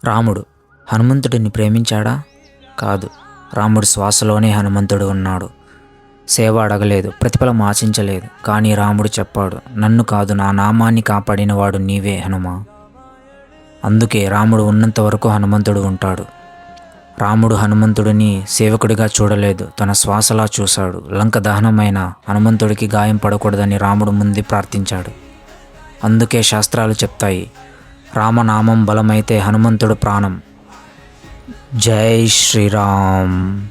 రాముడు హనుమంతుడిని ప్రేమించాడా? కాదు. రాముడు శ్వాసలోనే హనుమంతుడు ఉన్నాడు. సేవ అడగలేదు, ప్రతిఫలం ఆశించలేదు. కానీ రాముడు చెప్పాడు, నన్ను కాదు నా నామాన్ని కాపాడినవాడు నీవే హనుమా. అందుకే రాముడు ఉన్నంత వరకు హనుమంతుడు ఉంటాడు. రాముడు హనుమంతుడిని సేవకుడిగా చూడలేదు, తన శ్వాసలా చూశాడు. లంక దహనమైన హనుమంతుడికి గాయం పడకూడదని రాముడు ముందే ప్రార్థించాడు. అందుకే శాస్త్రాలు చెప్తాయి, రామనామం బలమైతే హనుమంతుడు ప్రాణం. జై శ్రీరామ్.